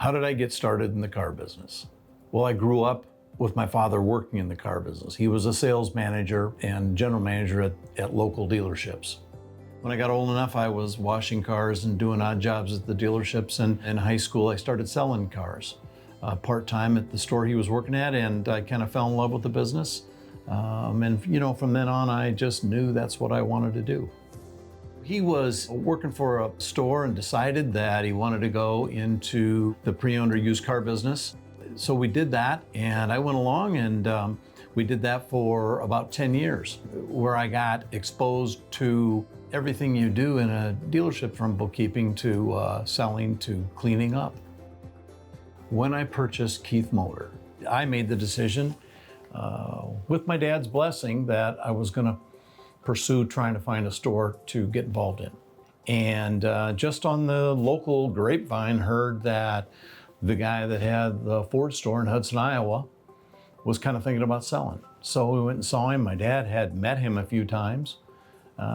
How did I get started in the car business? Well, I grew up with my father working in the car business. He was a sales manager and general manager at local dealerships. When I got old enough, I was washing cars and doing odd jobs at the dealerships. And in high school, I started selling cars part-time at the store he was working at, and I kind of fell in love with the business. From then on, I just knew that's what I wanted to do. He was working for a store and decided that he wanted to go into the pre-owned or used car business. So we did that, and I went along, and we did that for about 10 years, where I got exposed to everything you do in a dealership, from bookkeeping to selling to cleaning up. When I purchased Keith Motor, I made the decision, with my dad's blessing, that I was going to pursue trying to find a store to get involved in. And just on the local grapevine, heard that the guy that had the Ford store in Hudson, Iowa, was kind of thinking about selling. So we went and saw him. My dad had met him a few times. Went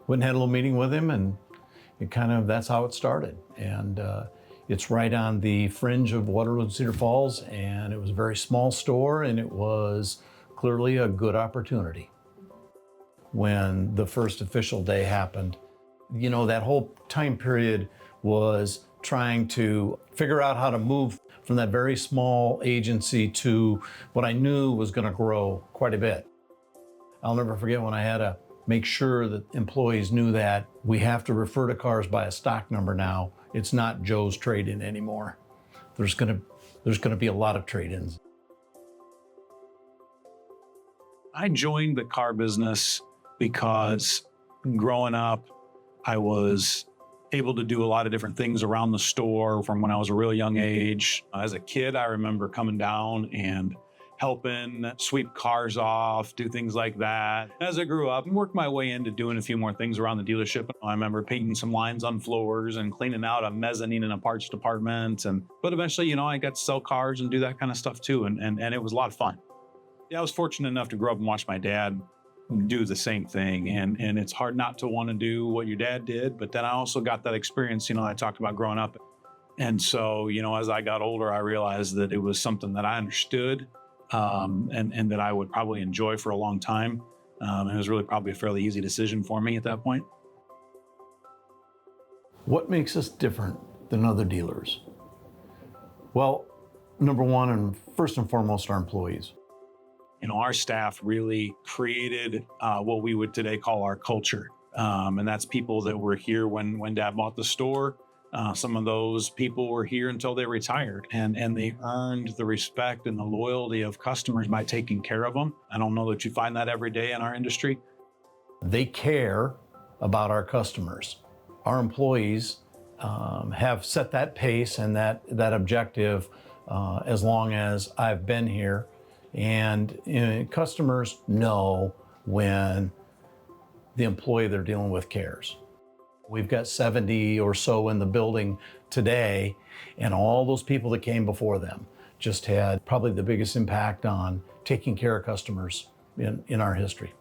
and had a little meeting with him, and that's how it started. And it's right on the fringe of Waterloo and Cedar Falls, and it was a very small store, and it was clearly a good opportunity. When the first official day happened, that whole time period was trying to figure out how to move from that very small agency to what I knew was going to grow quite a bit. I'll never forget when I had to make sure that employees knew that we have to refer to cars by a stock number now. It's not Joe's trade-in anymore. There's going to be a lot of trade-ins. I joined the car business because growing up, I was able to do a lot of different things around the store from when I was a real young age. As a kid, I remember coming down and helping sweep cars off, do things like that. As I grew up and worked my way into doing a few more things around the dealership, I remember painting some lines on floors and cleaning out a mezzanine in a parts department. But eventually, I got to sell cars and do that kind of stuff too. And it was a lot of fun. Yeah, I was fortunate enough to grow up and watch my dad do the same thing. And it's hard not to want to do what your dad did. But then I also got that experience, I talked about growing up. And so, as I got older, I realized that it was something that I understood and that I would probably enjoy for a long time. It was really probably a fairly easy decision for me at that point. What makes us different than other dealers? Well, number one, and first and foremost, our employees. Our staff really created what we would today call our culture. And that's people that were here when Dad bought the store. Some of those people were here until they retired, and they earned the respect and the loyalty of customers by taking care of them. I don't know that you find that every day in our industry. They care about our customers. Our employees have set that pace and that objective as long as I've been here. And customers know when the employee they're dealing with cares. We've got 70 or so in the building today, and all those people that came before them just had probably the biggest impact on taking care of customers in our history.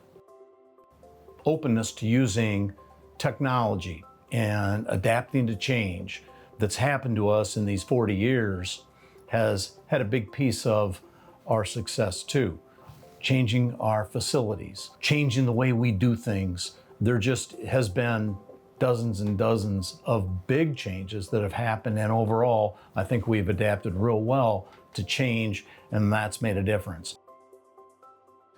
Openness to using technology and adapting to change that's happened to us in these 40 years has had a big piece of our success too. Changing our facilities, changing the way we do things. There just has been dozens and dozens of big changes that have happened, and overall, I think we've adapted real well to change, and that's made a difference.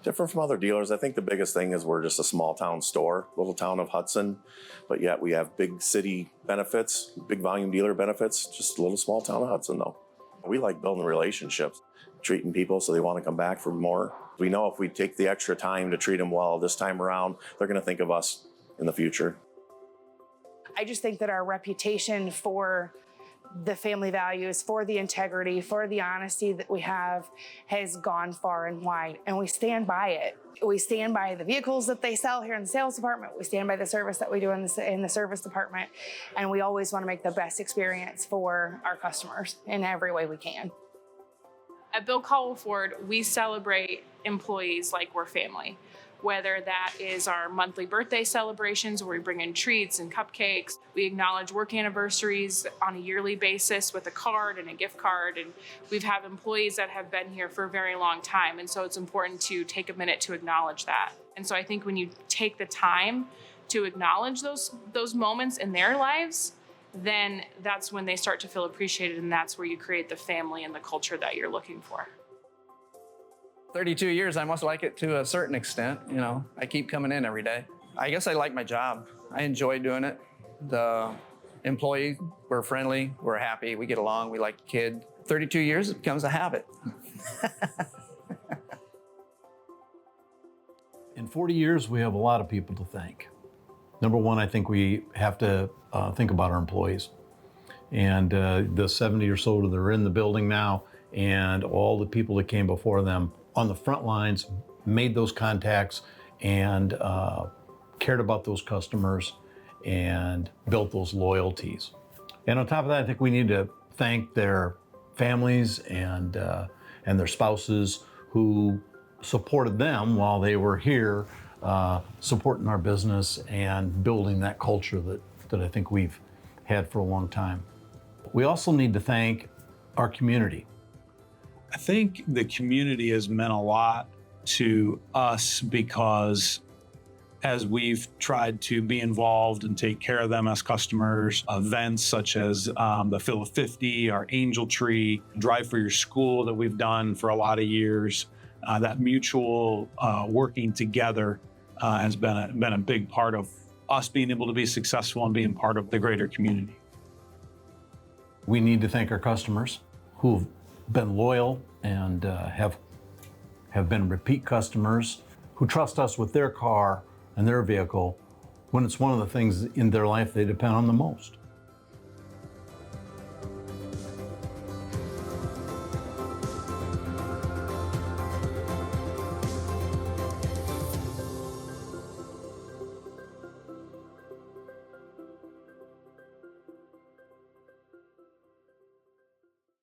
Different from other dealers, I think the biggest thing is we're just a small town store, little town of Hudson, but yet we have big city benefits, big volume dealer benefits, just a little small town of Hudson though. We like building relationships, treating people so they want to come back for more. We know if we take the extra time to treat them well this time around, they're going to think of us in the future. I just think that our reputation for the family values, for the integrity, for the honesty that we have has gone far and wide, and we stand by it. We stand by the vehicles that they sell here in the sales department. We stand by the service that we do in the service department, and we always want to make the best experience for our customers in every way we can. At Bill Colwell Ford, we celebrate employees like we're family. whether that is our monthly birthday celebrations where we bring in treats and cupcakes. We acknowledge work anniversaries on a yearly basis with a card and a gift card. And we've had employees that have been here for a very long time. And so it's important to take a minute to acknowledge that. And so I think when you take the time to acknowledge those moments in their lives, then that's when they start to feel appreciated, and that's where you create the family and the culture that you're looking for. 32 years, I must like it to a certain extent. You know, I keep coming in every day. I guess I like my job. I enjoy doing it. The employees, we're friendly, we're happy, we get along, we like the kid. 32 years, it becomes a habit. In 40 years, we have a lot of people to thank. Number one, I think we have to think about our employees. And the 70 or so that are in the building now, and all the people that came before them on the front lines, made those contacts and cared about those customers and built those loyalties. And on top of that, I think we need to thank their families and their spouses who supported them while they were here, supporting our business and building that culture that I think we've had for a long time. We also need to thank our community. I think the community has meant a lot to us because as we've tried to be involved and take care of them as customers, events such as the Fill of 50, our Angel Tree, Drive for Your School that we've done for a lot of years, that mutual working together has been a big part of us being able to be successful and being part of the greater community. We need to thank our customers who've been loyal and have been repeat customers who trust us with their car and their vehicle when it's one of the things in their life they depend on the most.